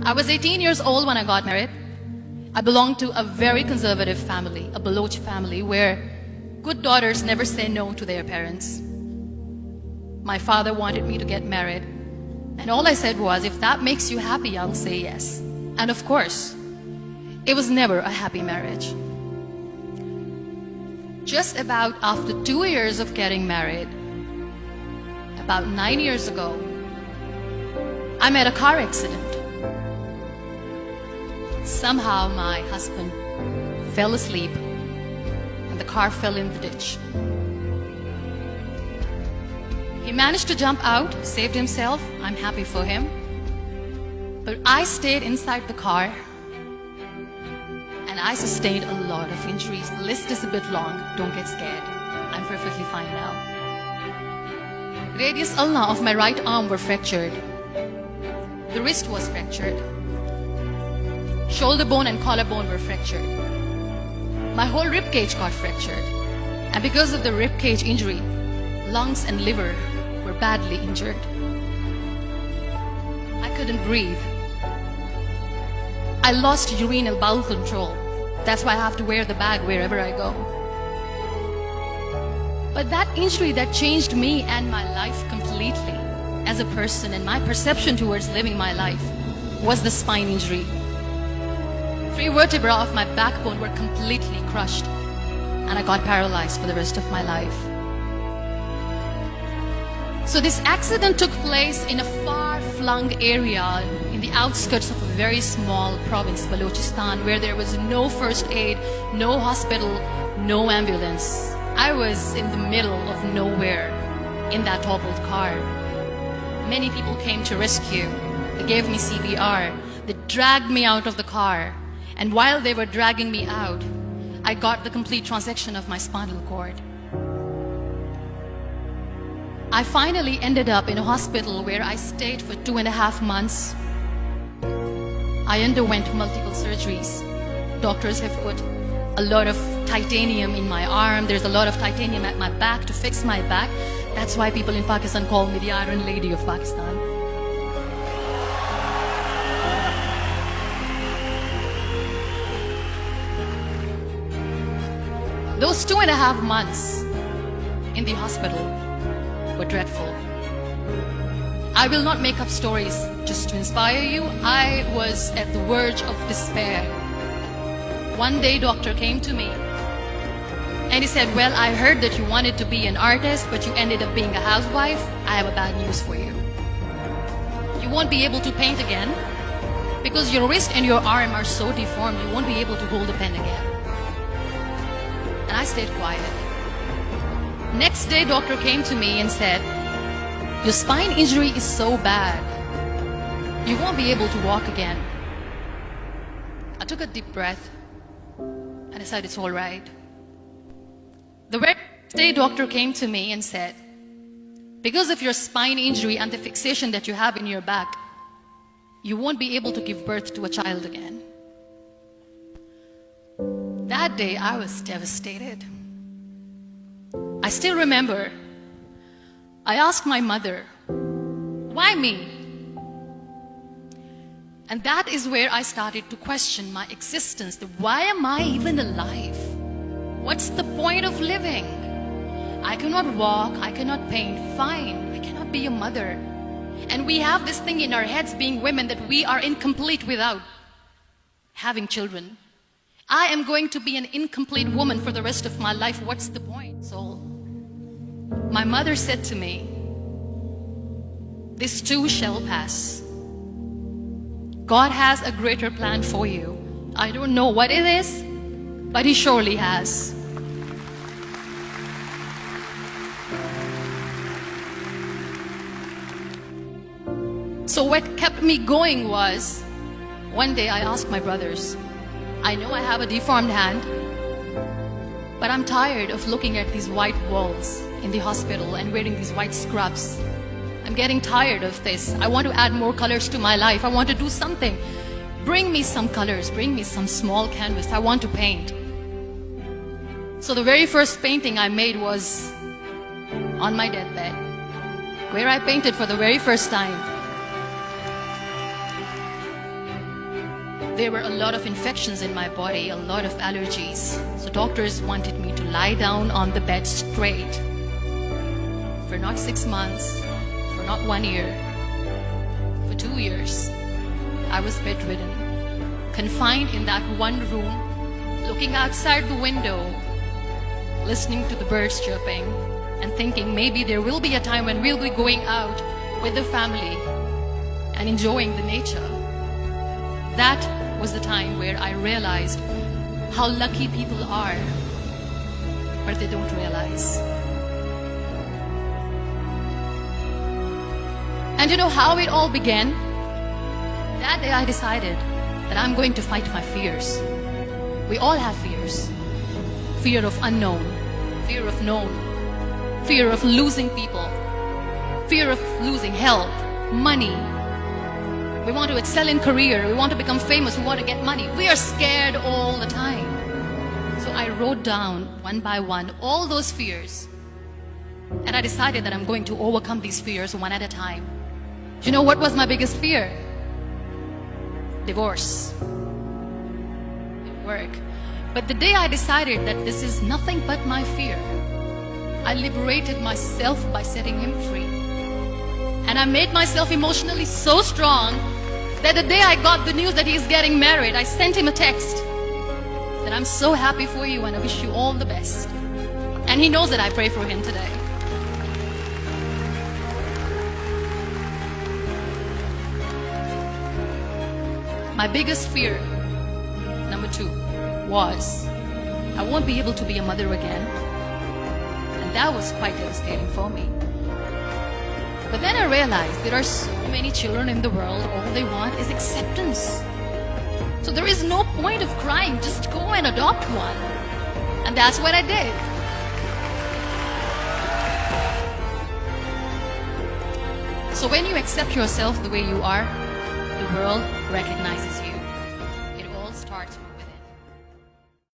I was 18 years old when I got married. I belonged to a very conservative family, a Baloch family, where good daughters never say no to their parents. My father wanted me to get married, and all I said was, if that makes you happy, I'll say yes. And of course, it was never a happy marriage. Just about after 2 years of getting married, about 9 years ago, I met a car accident. Somehow my husband fell asleep and the car fell in the ditch. He managed to jump out, saved himself. I'm happy for him. But I stayed inside the car and I sustained a lot of injuries. The list is a bit long. Don't get scared. I'm perfectly fine now. Radius ulna of my right arm were fractured. The wrist was fractured. Shoulder bone and collarbone were fractured. My whole rib cage got fractured. And because of the rib cage injury, lungs and liver were badly injured. I couldn't breathe. I lost urinary bowel control. That's why I have to wear the bag wherever I go. But that injury that changed me and my life completely as a person and my perception towards living my life was the spine injury. 3 vertebrae of my backbone were completely crushed and I got paralyzed for the rest of my life. So this accident took place in a far-flung area in the outskirts of a very small province, Balochistan, where there was no first aid, no hospital, no ambulance. I was in the middle of nowhere in that toppled car. Many people came to rescue. They gave me CPR. They dragged me out of the car. And while they were dragging me out, I got the complete transection of my spinal cord. I finally ended up in a hospital where I stayed for 2.5 months. I underwent multiple surgeries. Doctors have put a lot of titanium in my arm. There's a lot of titanium at my back to fix my back. That's why people in Pakistan call me the Iron Lady of Pakistan. Those 2.5 months in the hospital were dreadful. I will not make up stories just to inspire you. I was at the verge of despair. One day, doctor came to me and he said, well, I heard that you wanted to be an artist, but you ended up being a housewife. I have a bad news for you. You won't be able to paint again because your wrist and your arm are so deformed, you won't be able to hold a pen again. And I stayed quiet. Next day, doctor came to me and said, your spine injury is so bad, you won't be able to walk again. I took a deep breath and I said, it's all right. The very next day, doctor came to me and said, because of your spine injury and the fixation that you have in your back, you won't be able to give birth to a child again. That day, I was devastated. I still remember, I asked my mother, why me? And that is where I started to question my existence. Why am I even alive? What's the point of living? I cannot walk, I cannot paint, fine, I cannot be a mother. And we have this thing in our heads, being women, that we are incomplete without having children. I am going to be an incomplete woman for the rest of my life. What's the point? So my mother said to me, this too shall pass. God has a greater plan for you. I don't know what it is, but He surely has. So what kept me going was, one day I asked my brothers, I know I have a deformed hand, but I'm tired of looking at these white walls in the hospital and wearing these white scrubs. I'm getting tired of this. I want to add more colors to my life. I want to do something. Bring me some colors, bring me some small canvas. I want to paint. So the very first painting I made was on my deathbed, where I painted for the very first time. There were a lot of infections in my body, a lot of allergies. So doctors wanted me to lie down on the bed straight for not 6 months, for not 1 year, for 2 years. I was bedridden, confined in that one room, looking outside the window, listening to the birds chirping, and thinking maybe there will be a time when we'll be going out with the family and enjoying the nature. That was the time where I realized how lucky people are, but they don't realize. And you know how it all began? That day I decided that I'm going to fight my fears. We all have fears. Fear of unknown, fear of known, fear of losing people, fear of losing health, money. We want to excel in career, we want to become famous, we want to get money. We are scared all the time. So I wrote down one by one all those fears. And I decided that I'm going to overcome these fears one at a time. Do you know what was my biggest fear? Divorce. Didn't work. But the day I decided that this is nothing but my fear, I liberated myself by setting him free. And I made myself emotionally so strong that the day I got the news that he's getting married, I sent him a text that I'm so happy for you and I wish you all the best. And he knows that I pray for him today. My biggest fear, number 2, was I won't be able to be a mother again. And that was quite devastating for me. But then I realized there are so many children in the world, all they want is acceptance. So there is no point of crying, just go and adopt one. And that's what I did. So when you accept yourself the way you are, the world recognizes you.